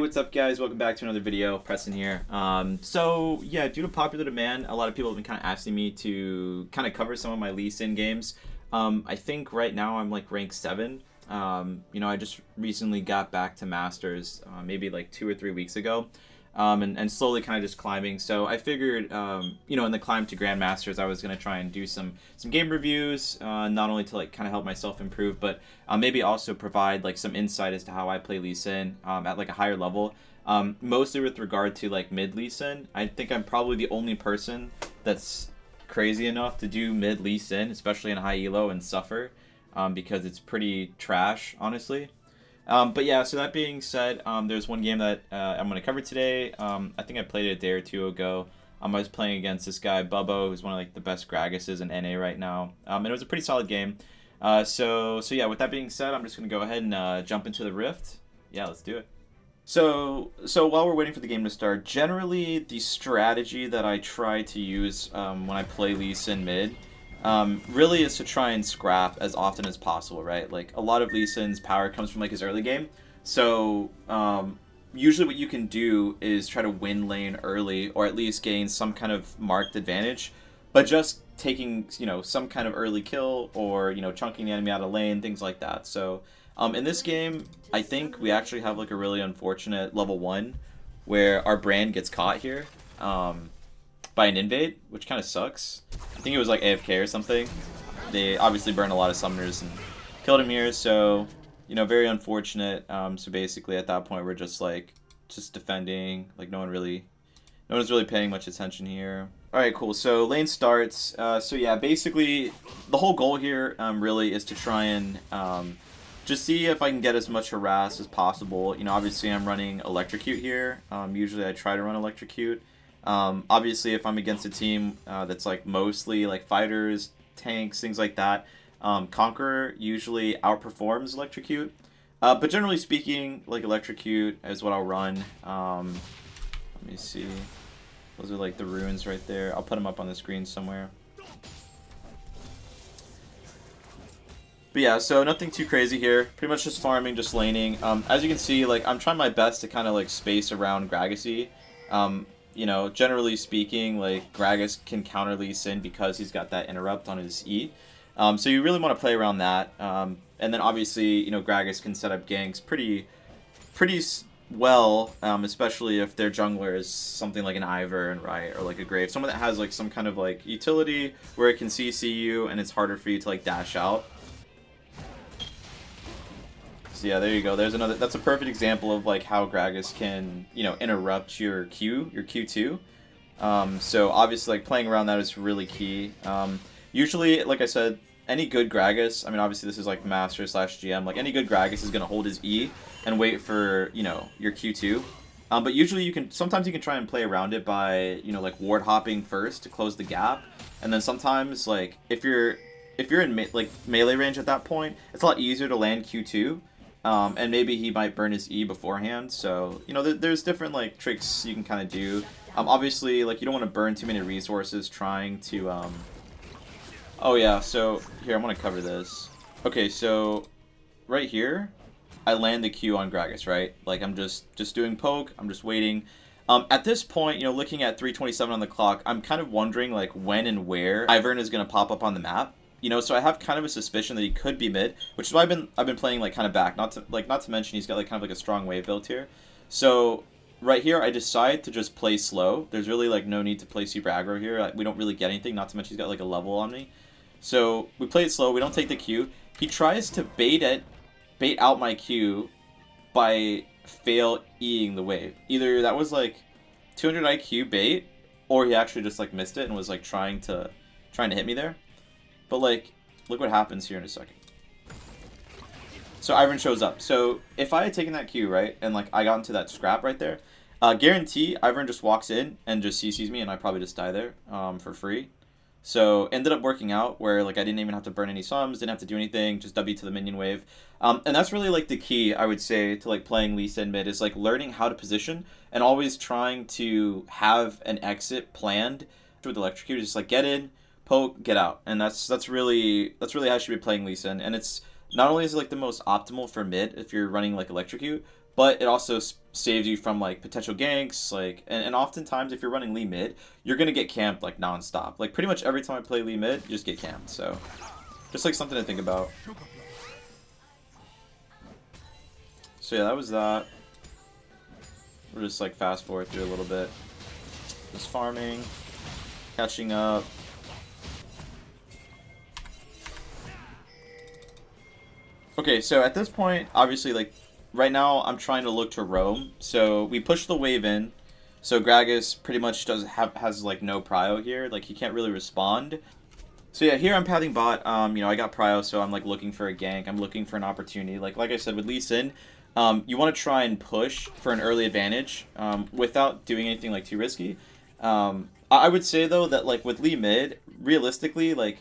what's up guys? Welcome back to another video. Preston here. So yeah, due to popular demand, a lot of people have been kind of asking me to kind of cover some of my Lee Sin games. I think right now I'm like rank 7. I just recently got back to Masters, maybe like 2 or 3 weeks ago. And slowly kind of just climbing. So I figured, in the climb to Grandmasters, I was going to try and do some game reviews, not only to like kind of help myself improve, but maybe also provide like some insight as to how I play Lee Sin at like a higher level. Mostly with regard to like mid Lee Sin. I think I'm probably the only person that's crazy enough to do mid Lee Sin, especially in high elo, and suffer because it's pretty trash, honestly. But yeah, so that being said, there's one game that I'm going to cover today. I think I played it a day or two ago. I was playing against this guy, Bubbo, who's one of like the best Gragas's in NA right now. And it was a pretty solid game. So yeah, with that being said, I'm just going to go ahead and jump into the Rift. Yeah, let's do it. So while we're waiting for the game to start, generally the strategy that I try to use when I play Lee Sin mid really is to try and scrap as often as possible, right? Like, a lot of Lee Sin's power comes from like his early game. So usually what you can do is try to win lane early, or at least gain some kind of marked advantage, but just taking, some kind of early kill, or, chunking the enemy out of lane, things like that. So in this game, I think we actually have like a really unfortunate level 1 where our brand gets caught here by an invade, which kind of sucks. I think it was like AFK or something. They obviously burned a lot of summoners and killed him here, so very unfortunate. So basically at that point we're just defending, like no one's really paying much attention here. Alright, cool. So lane starts. So yeah, basically the whole goal here really is to try and just see if I can get as much harass as possible. Obviously I'm running Electrocute here. Usually I try to run Electrocute. Obviously, if I'm against a team that's like mostly like fighters, tanks, things like that, Conqueror usually outperforms Electrocute. But generally speaking, like Electrocute is what I'll run. Let me see. Those are like the runes right there. I'll put them up on the screen somewhere. But yeah, so nothing too crazy here. Pretty much just farming, just laning. As you can see, like I'm trying my best to kind of like space around Gragasy. Generally speaking, like Gragas can counter Lee Sin because he's got that interrupt on his E. So you really want to play around that. And then obviously, Gragas can set up ganks pretty well, especially if their jungler is something like an Ivern, right, or like a Grave. Someone that has like some kind of like utility where it can CC you and it's harder for you to like dash out. So yeah, there you go. There's another. That's a perfect example of like how Gragas can, interrupt your Q2. So obviously, like playing around that is really key. Usually, like I said, any good Gragas. I mean, obviously this is like Master / GM. Like any good Gragas is gonna hold his E and wait for your Q2. But usually sometimes you can try and play around it by like ward hopping first to close the gap, and then sometimes like if you're in melee range at that point, it's a lot easier to land Q2. And maybe he might burn his E beforehand, so there's different like tricks you can kind of do. Obviously, like you don't want to burn too many resources trying to oh yeah, so here I'm gonna cover this. Okay, so right here I land the Q on Gragas, right? Like I'm just doing poke, I'm just waiting. At this point, looking at 3:27 on the clock, I'm kind of wondering like when and where Ivern is gonna pop up on the map. So I have kind of a suspicion that he could be mid, which is why I've been playing like kind of back. Not to mention he's got like kind of like a strong wave built here. So right here I decide to just play slow. There's really like no need to play super aggro here. We don't really get anything. Not to mention he's got like a level on me. So we play it slow. We don't take the Q. He tries to bait out my Q by fail E-ing the wave. Either that was like 200 IQ bait, or he actually just like missed it and was like trying to hit me there. But like, look what happens here in a second. So Ivern shows up. So if I had taken that Q, right, and like I got into that scrap right there, guarantee Ivern just walks in and just CCs me, and I probably just die there for free. So ended up working out where like I didn't even have to burn any sums, didn't have to do anything, just W to the minion wave. And that's really like the key, I would say, to like playing Lee Sin mid, is like learning how to position and always trying to have an exit planned with Electrocute. Just like get in, poke, get out, and that's really how you should be playing Lee Sin. And it's not only is it like the most optimal for mid if you're running like Electrocute, but it also saves you from like potential ganks, like, and oftentimes if you're running Lee mid, you're gonna get camped like nonstop. Like pretty much every time I play Lee mid, you just get camped. So just like something to think about. So yeah, that was that. We'll just like fast forward through a little bit. Just farming, catching up. Okay, so at this point, obviously, like, right now, I'm trying to look to roam. So we push the wave in. So Gragas pretty much has like no prio here. Like he can't really respond. So yeah, here I'm pathing bot. You know, I got prio, so I'm like looking for a gank. I'm looking for an opportunity. Like I said with Lee Sin, you want to try and push for an early advantage without doing anything like too risky. I would say though that like with Lee mid, realistically, like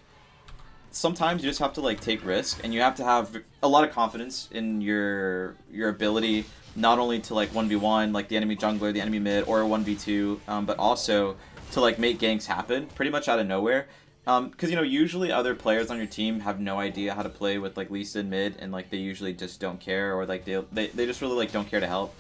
sometimes you just have to like take risk, and you have to have a lot of confidence in your ability, not only to like 1v1 like the enemy jungler, the enemy mid, or 1v2, but also to like make ganks happen pretty much out of nowhere. Because you know, usually other players on your team have no idea how to play with like Lee Sin mid, and like they usually just don't care, or like they just really like don't care to help.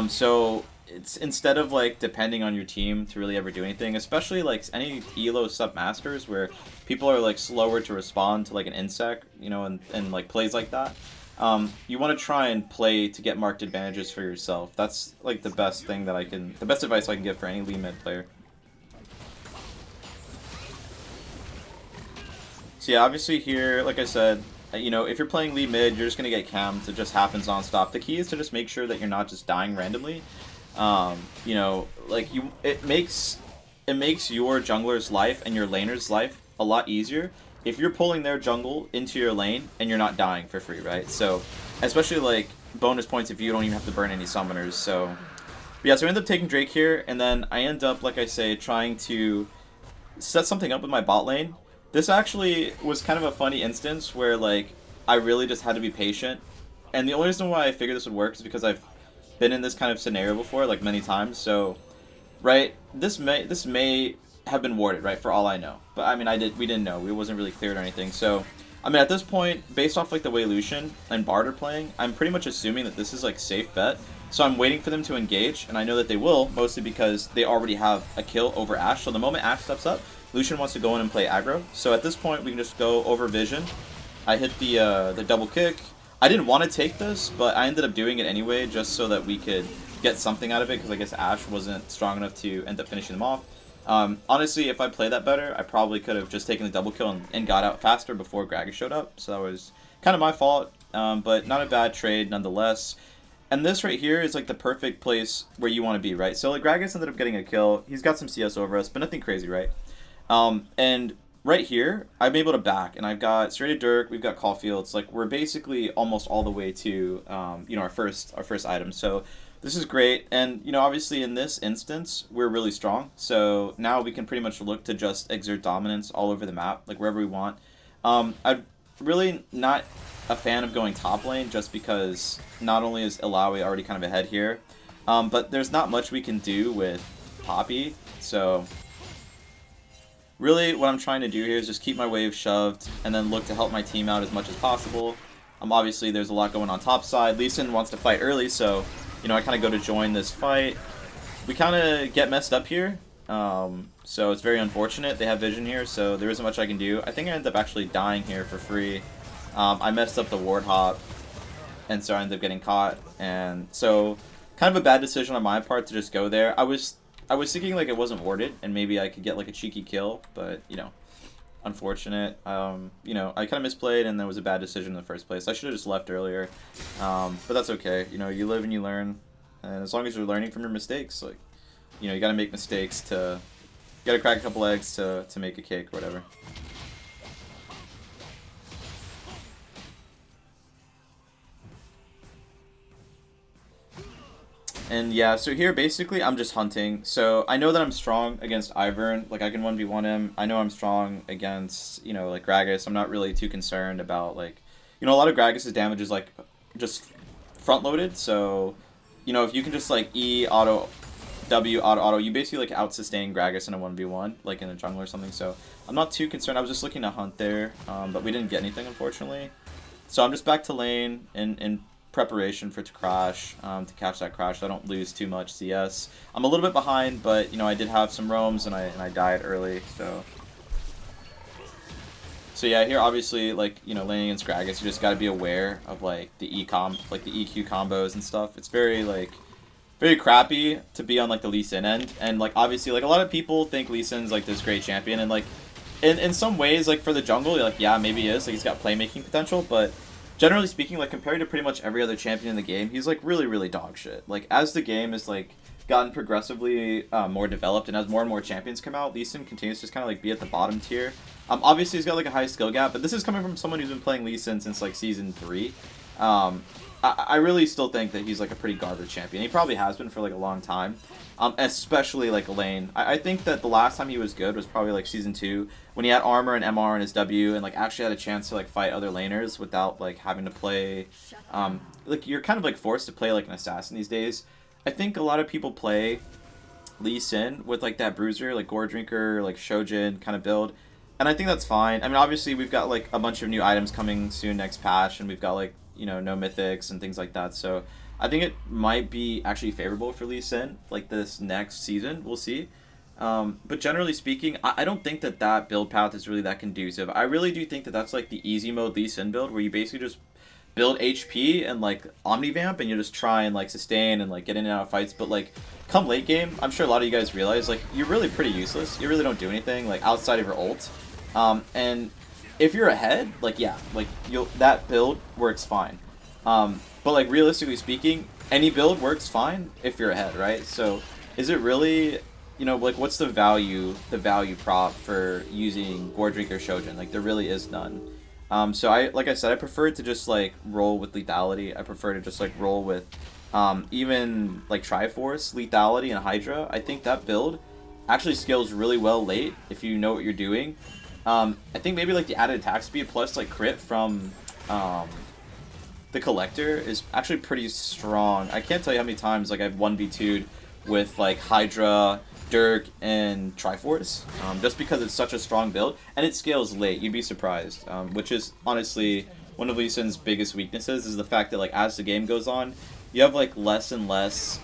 So it's instead of like depending on your team to really ever do anything, especially like any elo sub masters where people are like slower to respond to like an insect, you know, and like plays like that. You want to try and play to get marked advantages for yourself. That's like the best advice I can give for any Lee mid player. So yeah, obviously here, like I said, you know, if you're playing Lee mid, you're just gonna get cammed. It just happens nonstop. The key is to just make sure that you're not just dying randomly. You know, like it makes your jungler's life and your laner's life a lot easier if you're pulling their jungle into your lane and you're not dying for free, right? So, especially like bonus points if you don't even have to burn any summoners. So, yeah, so I end up taking Drake here, and then I end up, like I say, trying to set something up with my bot lane. This actually was kind of a funny instance where like I really just had to be patient, and the only reason why I figured this would work is because I've been in this kind of scenario before, like many times. So, right, this may have been warded, right, for all I know. But I mean, we didn't know. It wasn't really cleared or anything. So, I mean, at this point, based off like the way Lucian and Bard are playing, I'm pretty much assuming that this is like safe bet. So I'm waiting for them to engage, and I know that they will, mostly because they already have a kill over Ashe. So the moment Ashe steps up, Lucian wants to go in and play aggro. So at this point, we can just go over vision. I hit the double kick. I didn't want to take this, but I ended up doing it anyway, just so that we could get something out of it, because I guess Ashe wasn't strong enough to end up finishing them off. Honestly, if I played that better, I probably could have just taken the double kill and got out faster before Gragas showed up. So that was kind of my fault, but not a bad trade nonetheless. And this right here is like the perfect place where you want to be, right? So like Gragas ended up getting a kill. He's got some CS over us, but nothing crazy, right? And right here, I'm able to back, and I've got Serrated Dirk, we've got Caulfield's. Like we're basically almost all the way to you know, our first item. So this is great, and you know, obviously in this instance we're really strong. So now we can pretty much look to just exert dominance all over the map, like wherever we want. I'm really not a fan of going top lane, just because not only is Illaoi already kind of ahead here, but there's not much we can do with Poppy. So really, what I'm trying to do here is just keep my wave shoved and then look to help my team out as much as possible. Obviously, there's a lot going on top side. Lee Sin wants to fight early, so you know, I kind of go to join this fight. We kind of get messed up here, so it's very unfortunate. They have vision here, so there isn't much I can do. I think I end up actually dying here for free. I messed up the ward hop, and so I ended up getting caught. And so, kind of a bad decision on my part to just go there. I was thinking like it wasn't warded, and maybe I could get like a cheeky kill, but you know, unfortunate. You know, I kind of misplayed, and there was a bad decision in the first place. I should have just left earlier, but that's okay. You know, you live and you learn, and as long as you're learning from your mistakes, like, you know, you gotta make mistakes you gotta crack a couple eggs to make a cake or whatever. And yeah, so here basically I'm just hunting. So I know that I'm strong against Ivern. Like I can 1v1 him. I know I'm strong against, you know, like Gragas. I'm not really too concerned about like, you know, a lot of Gragas' damage is like just front loaded. So, you know, if you can just like E, auto, W, auto, you basically like out sustain Gragas in a 1v1, like in a jungle or something. So I'm not too concerned. I was just looking to hunt there, but we didn't get anything unfortunately. So I'm just back to lane and preparation for it to crash, to catch that crash so I don't lose too much CS. I'm a little bit behind, but, you know, I did have some roams and I died early, so... So yeah, here obviously, like, you know, laning against Gragas, you just gotta be aware of, like, the EQ combos and stuff. It's very, like, very crappy to be on, like, the Lee Sin end. And, like, obviously, like, a lot of people think Lee Sin's, like, this great champion. And, like, in some ways, like, for the jungle, you're like, yeah, maybe he is. Like, he's got playmaking potential. But generally speaking, like, compared to pretty much every other champion in the game, he's, like, really, really dog shit. Like, as the game is, like, gotten progressively more developed and as more and more champions come out, Lee Sin continues to just kind of, like, be at the bottom tier. Obviously, he's got, like, a high skill gap, but this is coming from someone who's been playing Lee Sin since, like, Season 3. I really still think that he's, like, a pretty garbage champion. He probably has been for, like, a long time, especially, like, lane. I think that the last time he was good was probably, like, Season 2, when he had armor and MR in his W and, like, actually had a chance to, like, fight other laners without, like, having to play... like, you're kind of, like, forced to play, like, an assassin these days. I think a lot of people play Lee Sin with, like, that bruiser, like, Gore Drinker, like, Shojin kind of build. And I think that's fine. I mean, obviously, we've got, like, a bunch of new items coming soon next patch, and we've got, like, you know, no mythics and things like that. So I think it might be actually favorable for Lee Sin, like, this next season. We'll see. But generally speaking, I don't think that that build path is really that conducive. I really do think that that's, like, the easy mode Lee Sin build, where you basically just build HP and, like, Omnivamp, and you just try and, like, sustain and, like, get in and out of fights. But, like, come late game, I'm sure a lot of you guys realize, like, you're really pretty useless. You really don't do anything, like, outside of your ult. And if you're ahead, like, yeah, like, that build works fine. But, like, realistically speaking, any build works fine if you're ahead, right? So, is it really, you know, like, what's the value prop for using Gore Drinker Shojin? Like, there really is none. So like I said, I prefer to just, like, roll with lethality. I prefer to just, like, roll with, even, like, Triforce, lethality, and Hydra. I think that build actually scales really well late if you know what you're doing. I think maybe, like, the added attack speed plus, like, crit from the Collector is actually pretty strong. I can't tell you how many times, like, I've 1v2'd with, like, Hydra, Dirk, and Triforce, just because it's such a strong build, and it scales late. You'd be surprised, which is honestly one of Lee Sin's biggest weaknesses, is the fact that, like, as the game goes on, you have, like, less and less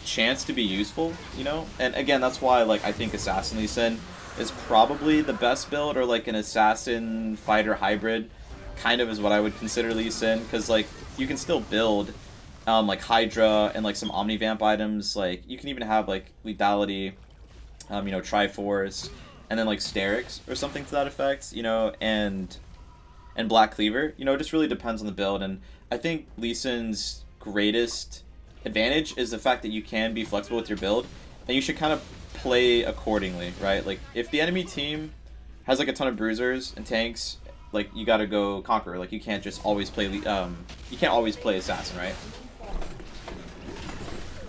chance to be useful, you know? And again, that's why, like, I think Assassin Lee Sin is probably the best build, or, like, an assassin fighter hybrid kind of is what I would consider Lee Sin, because, like, you can still build like Hydra and, like, some Omnivamp items. Like, you can even have, like, lethality, you know, Triforce, and then, like, Sterix or something to that effect, you know, and Black Cleaver. You know, it just really depends on the build. And I think Lee Sin's greatest advantage is the fact that you can be flexible with your build, and you should kind of play accordingly, right? Like, if the enemy team has, like, a ton of bruisers and tanks, like, you gotta go Conqueror. Like, you can't just always play you can't always play Assassin, right?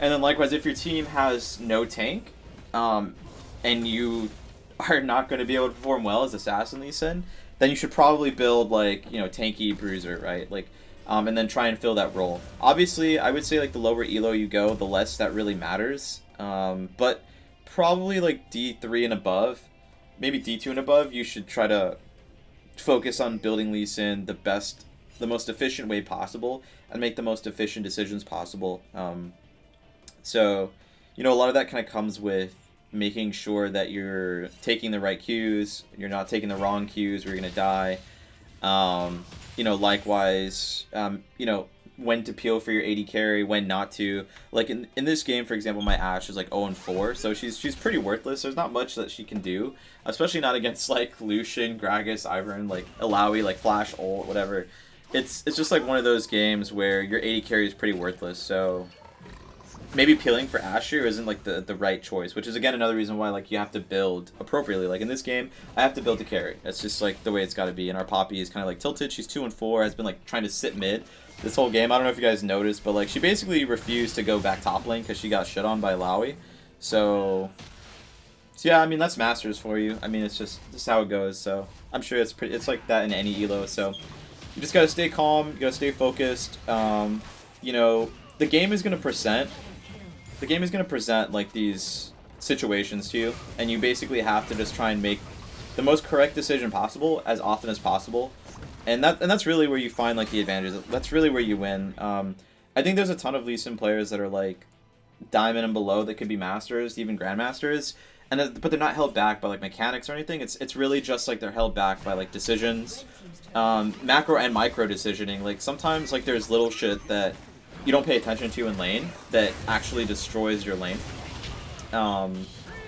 And then likewise, if your team has no tank, and you are not going to be able to perform well as Assassin Lee Sin, then you should probably build, like, you know, tanky bruiser, right? Like, and then try and fill that role. Obviously, I would say, like, the lower elo you go, the less that really matters. But probably, like, D3 and above, maybe D2 and above, you should try to focus on building Lee Sin the most efficient way possible, and make the most efficient decisions possible. So, you know, a lot of that kind of comes with making sure that you're taking the right cues, you're not taking the wrong cues where you're going to die. You know, likewise, you know, when to peel for your AD carry, when not to. Like, in this game, for example, my Ashe is, like, 0-4, so she's pretty worthless. There's not much that she can do, especially not against, like, Lucian, Gragas, Ivern, like, Alawi, like, Flash, ult, whatever. It's just, like, one of those games where your AD carry is pretty worthless, so maybe peeling for Asher isn't, like, the right choice, which is, again, another reason why, like, you have to build appropriately. Like, in this game, I have to build to carry. That's just, like, the way it's got to be. And our Poppy is kind of, like, tilted. She's 2-4, has been, like, trying to sit mid this whole game. I don't know if you guys noticed, but, like, she basically refused to go back top lane because she got shit on by Lowy. So yeah, I mean, that's Masters for you. I mean, it's just how it goes. So I'm sure it's like that in any elo. So you just got to stay calm. You got to stay focused. You know, the game is going to present like these situations to you, and you basically have to just try and make the most correct decision possible as often as possible. And that's really where you find like the advantages. That's really where you win. I think there's a ton of Lee Sin players that are like diamond and below that could be masters, even grandmasters, but they're not held back by like mechanics or anything. It's really just like they're held back by like decisions, macro and micro decisioning. Like sometimes like there's little shit that you don't pay attention to in lane that actually destroys your lane.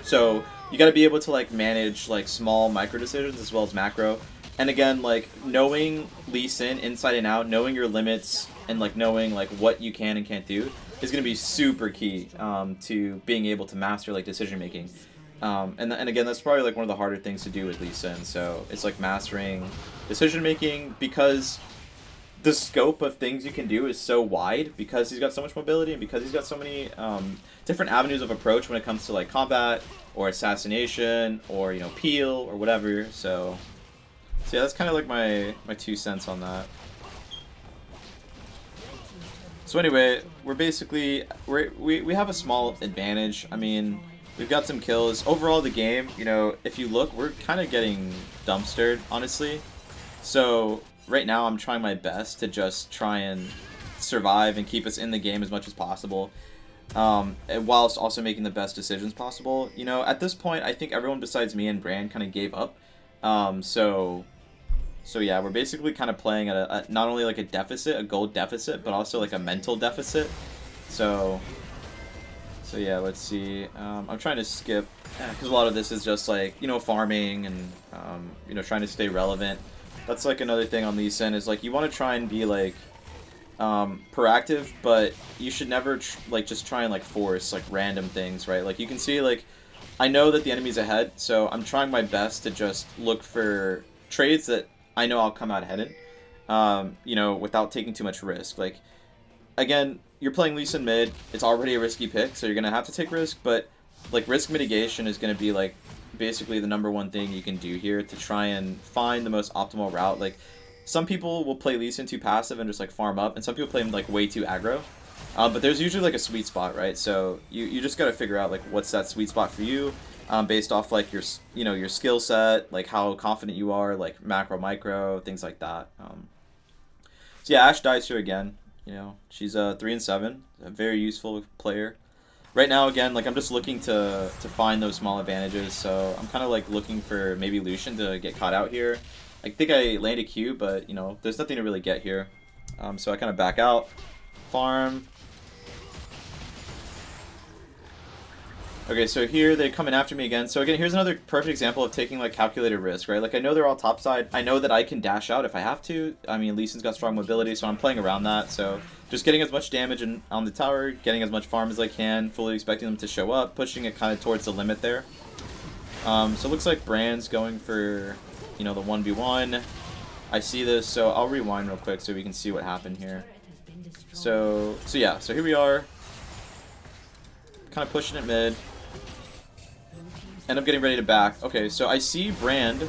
So you got to be able to like manage like small micro decisions as well as macro. And again, like knowing Lee Sin inside and out, knowing your limits, and like knowing like what you can and can't do is going to be super key to being able to master like decision making. And again, that's probably like one of the harder things to do with Lee Sin. So it's like mastering decision making, because the scope of things you can do is so wide, because he's got so much mobility and because he's got so many different avenues of approach when it comes to like combat or assassination or, you know, peel or whatever. So yeah, that's kind of like my 2 cents on that. So anyway, we're basically we have a small advantage. I mean, we've got some kills. Overall, the game, you know, if you look, we're kind of getting dumpstered, honestly. So right now, I'm trying my best to just try and survive and keep us in the game as much as possible, whilst also making the best decisions possible. You know, at this point, I think everyone besides me and Brand kind of gave up. So yeah, we're basically kind of playing at a not only like a deficit, a gold deficit, but also like a mental deficit. So yeah, let's see. I'm trying to skip, because a lot of this is just like, you know, farming and, you know, trying to stay relevant. That's like another thing on Lee Sin is like you want to try and be like proactive, but you should never like just try and like force like random things, right? Like you can see like I know that the enemy's ahead, so I'm trying my best to just look for trades that I know I'll come out ahead in, you know, without taking too much risk. Like, again, you're playing Lee Sin mid, it's already a risky pick, so you're going to have to take risk, but, like, risk mitigation is going to be, like, basically the #1 thing you can do here to try and find the most optimal route. Like, some people will play Lee Sin too passive and just, like, farm up, and some people play him, like, way too aggro. But there's usually, like, a sweet spot, right? So you just got to figure out, like, what's that sweet spot for you. Based off like your, you know, your skill set, like how confident you are, like macro, micro, things like that. So yeah, Ashe dies here again. You know, she's 3 and 7, a very useful player. Right now, again, like I'm just looking to find those small advantages. So I'm kind of like looking for maybe Lucian to get caught out here. I think I landed Q, but you know, there's nothing to really get here. So I kind of back out, farm. Okay, so here they're coming after me again. So again, here's another perfect example of taking like calculated risk, right? Like I know they're all topside. I know that I can dash out if I have to. I mean, Lee Sin's got strong mobility, so I'm playing around that. So just getting as much damage on the tower, getting as much farm as I can, fully expecting them to show up, pushing it kind of towards the limit there. So it looks like Brand's going for, you know, the 1v1. I see this, so I'll rewind real quick so we can see what happened here. So yeah, so here we are, kind of pushing it mid. End up getting ready to back. Okay, so I see Brand.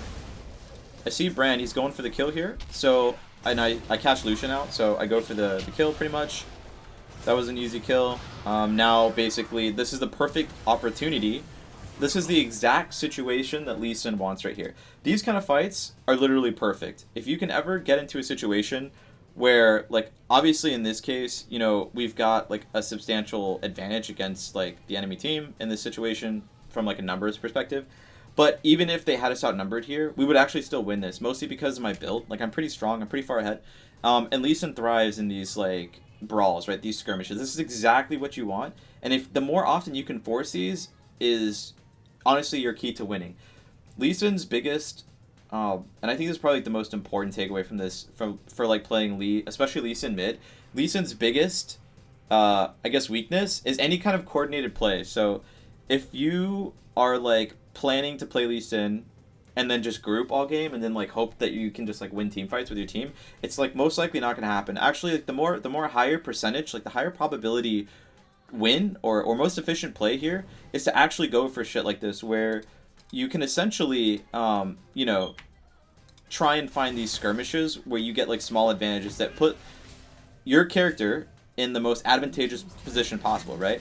He's going for the kill here. So, and I catch Lucian out, so I go for the kill pretty much. That was an easy kill. Now, basically, this is the perfect opportunity. This is the exact situation that Lee Sin wants right here. These kind of fights are literally perfect. If you can ever get into a situation where, like, obviously in this case, you know, we've got, like, a substantial advantage against, like, the enemy team in this situation, from like a numbers perspective, but even if they had us outnumbered here, we would actually still win this, mostly because of my build. Like I'm pretty strong, I'm pretty far ahead, and Lee Sin thrives in these like brawls, right? These skirmishes. This is exactly what you want, and if the more often you can force these is honestly your key to winning. Lee Sin's biggest, and I think this is probably the most important takeaway from this, for like playing Lee, especially Lee Sin mid. Lee Sin's biggest, I guess, weakness is any kind of coordinated play. So if you are like planning to play Lee Sin and then just group all game and then like hope that you can just like win team fights with your team, it's like most likely not going to happen. Actually, like the more higher percentage, like the higher probability win or most efficient play here is to actually go for shit like this, where you can essentially you know, try and find these skirmishes where you get like small advantages that put your character in the most advantageous position possible, right?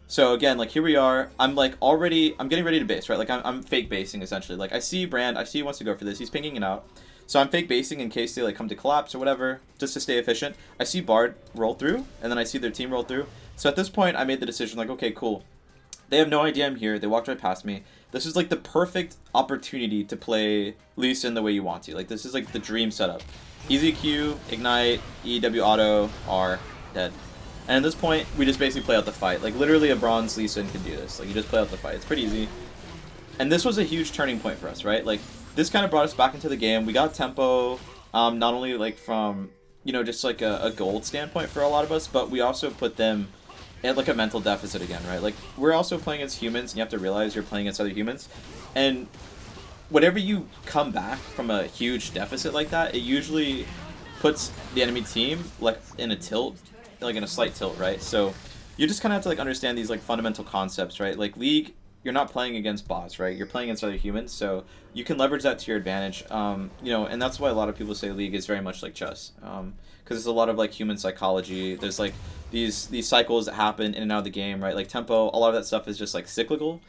So again, like here we are, I'm getting ready to base, right? Like I'm fake basing essentially. Like I see Brand, I see he wants to go for this, he's pinging it out. So I'm fake basing in case they like come to collapse or whatever, just to stay efficient. I see Bard roll through, and then I see their team roll through. So at this point, I made the decision like, okay, cool. They have no idea I'm here. They walked right past me. This is like the perfect opportunity to play Lee Sin the way you want to. Like this is like the dream setup. Easy Q, Ignite, EW Auto, R, dead. And at this point, we just basically play out the fight. Like literally a bronze Lee Sin can do this. Like you just play out the fight. It's pretty easy. And this was a huge turning point for us, right? Like this kind of brought us back into the game. We got tempo, not only like from, you know, just like a gold standpoint for a lot of us, but we also put them at like a mental deficit again, right? Like we're also playing as humans, and you have to realize you're playing against other humans. And whenever you come back from a huge deficit like that, it usually puts the enemy team like in a tilt, like in a slight tilt, right? So you just kind of have to like understand these like fundamental concepts, right? Like League, you're not playing against bots, right? You're playing against other humans, so you can leverage that to your advantage. You know, and that's why a lot of people say League is very much like chess, because there's a lot of like human psychology. There's like these cycles that happen in and out of the game, right? Like tempo, a lot of that stuff is just like cyclical,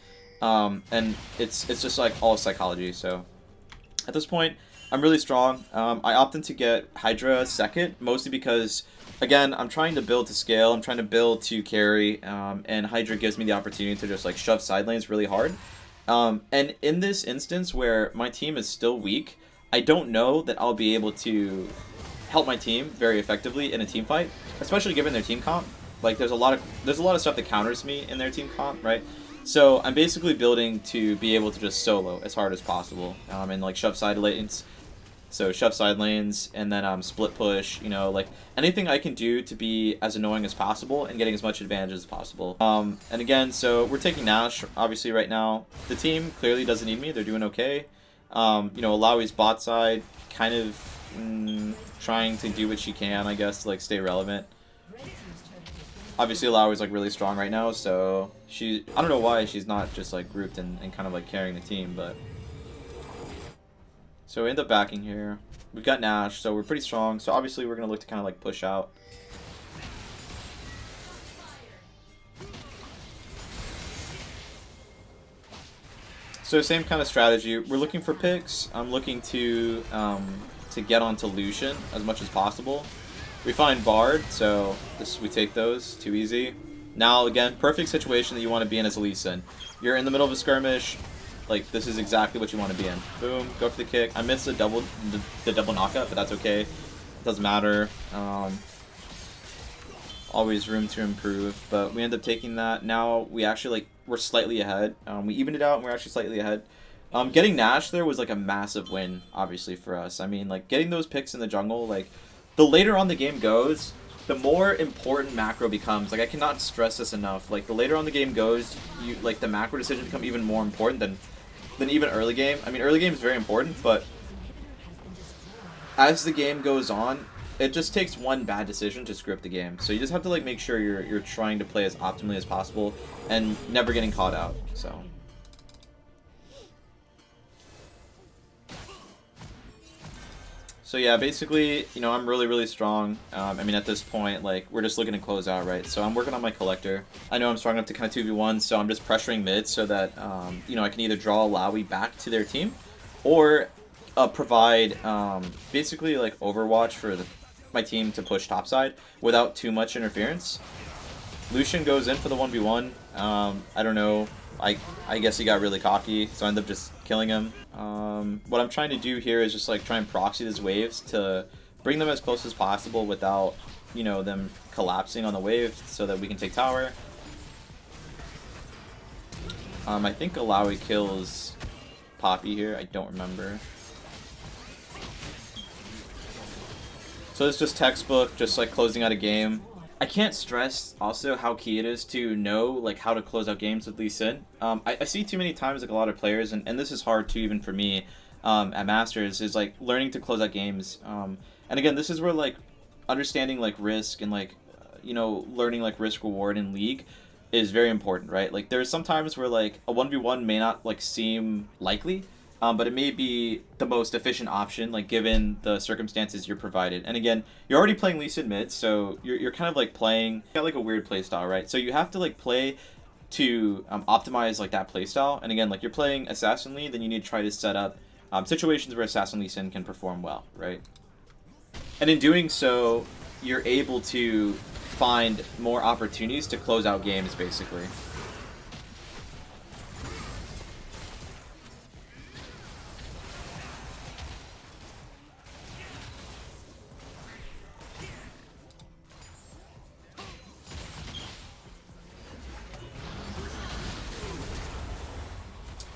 and it's just like all psychology. So at this point, I'm really strong. I opted to get Hydra second, mostly because, again, I'm trying to build to scale. I'm trying to build to carry, and Hydra gives me the opportunity to just like shove side lanes really hard. And in this instance where my team is still weak, I don't know that I'll be able to help my team very effectively in a team fight, especially given their team comp. Like there's a lot of stuff that counters me in their team comp, right? So I'm basically building to be able to just solo as hard as possible, and like shove side lanes. So shove side lanes, and then split push, you know, like anything I can do to be as annoying as possible and getting as much advantage as possible. And again, so we're taking Nash, obviously, right now. The team clearly doesn't need me. They're doing okay. You know, Alawi's bot side kind of trying to do what she can, I guess, to like stay relevant. Obviously, Alawi's like really strong right now, so I don't know why she's not just like grouped and kind of like carrying the team, but... So we end up backing here. We've got Nash, so we're pretty strong. So obviously we're going to look to kind of like push out. So same kind of strategy. We're looking for picks. I'm looking to get onto Lucian as much as possible. We find Bard, so we take those. Too easy. Now again, perfect situation that you want to be in as a Lee Sin. You're in the middle of a skirmish. Like, this is exactly what you want to be in. Boom, go for the kick. I missed the double knockup, but that's okay. It doesn't matter. Always room to improve, but we end up taking that. Now we actually, like, we're slightly ahead. We evened it out, and we're actually slightly ahead. Getting Nash there was, like, a massive win, obviously, for us. I mean, like, getting those picks in the jungle, like, the later on the game goes, the more important macro becomes. Like, I cannot stress this enough. Like, the later on the game goes, the macro decisions become even more important than even early game. I mean, early game is very important, but as the game goes on, it just takes one bad decision to screw up the game. So you just have to like make sure you're trying to play as optimally as possible and never getting caught out. So yeah, basically, you know, I'm really strong. I mean, at this point, like, we're just looking to close out, right? So I'm working on my collector. I know I'm strong enough to kind of 2v1, so I'm just pressuring mid so that, you know, I can either draw Alawi back to their team or provide, basically, like, overwatch for my team to push topside without too much interference. Lucian goes in for the 1v1. I don't know. I guess he got really cocky, so I ended up just killing him. What I'm trying to do here is just like try and proxy these waves to bring them as close as possible without, you know, them collapsing on the wave so that we can take tower. I think Alawi kills Poppy here. I don't remember. So it's just textbook, just like closing out a game. I can't stress also how key it is to know like how to close out games with Lee Sin. I see too many times like a lot of players, and this is hard too even for me at Masters, is like learning to close out games. And again, this is where like understanding like risk and like you know, learning like risk reward in League is very important, right? Like there's some times where like a 1v1 may not like seem likely, but it may be the most efficient option, like given the circumstances you're provided. And again, you're already playing Lee Sin mid, so you're kind of like playing, you got like a weird playstyle, right? So you have to like play to optimize like that playstyle. And again, like you're playing Assassin Lee, then you need to try to set up situations where Assassination can perform well, right? And in doing so, you're able to find more opportunities to close out games, basically.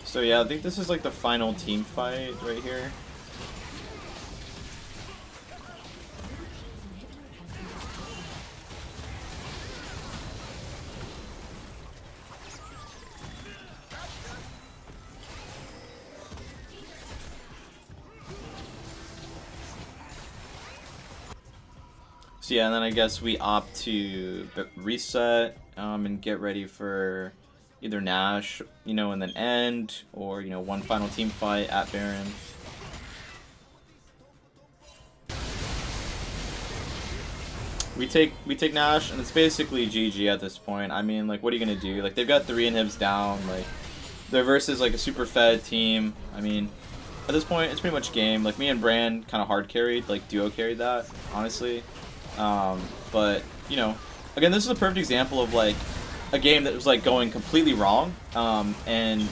So yeah, I think this is like the final team fight right here. So yeah, and then I guess we opt to reset and get ready for either Nash, you know, and then end, or, you know, one final team fight at Baron. We take Nash, and it's basically GG at this point. I mean, like, what are you gonna do? Like, they've got 3 inhibs down. Like, they're versus like a super fed team. I mean, at this point, it's pretty much game. Like, me and Brand kind of hard carried, like duo carried that, honestly. But you know, again, this is a perfect example of like a game that was like going completely wrong, and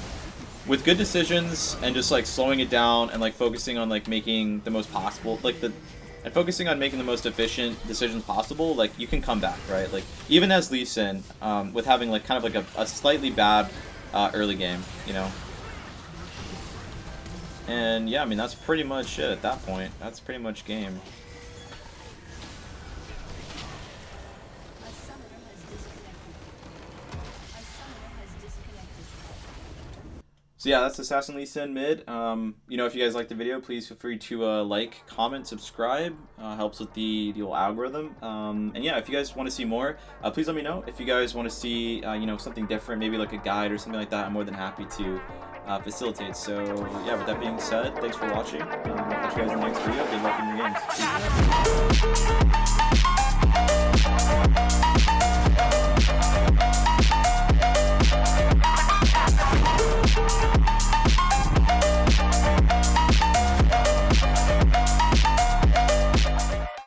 with good decisions and just like slowing it down and like focusing on like making the most possible, like and focusing on making the most efficient decisions possible, like you can come back, right? Like even as Lee Sin, with having like kind of like a slightly bad early game, you know. And yeah, I mean that's pretty much it at that point. That's pretty much game. So yeah, that's Assassination mid. You know, if you guys liked the video, please feel free to like, comment, subscribe. Helps with the little algorithm. And yeah, if you guys want to see more, please let me know. If you guys want to see, you know, something different, maybe like a guide or something like that, I'm more than happy to facilitate. So yeah, with that being said, thanks for watching. I'll catch you guys in the next video. Good luck in your games. Peace.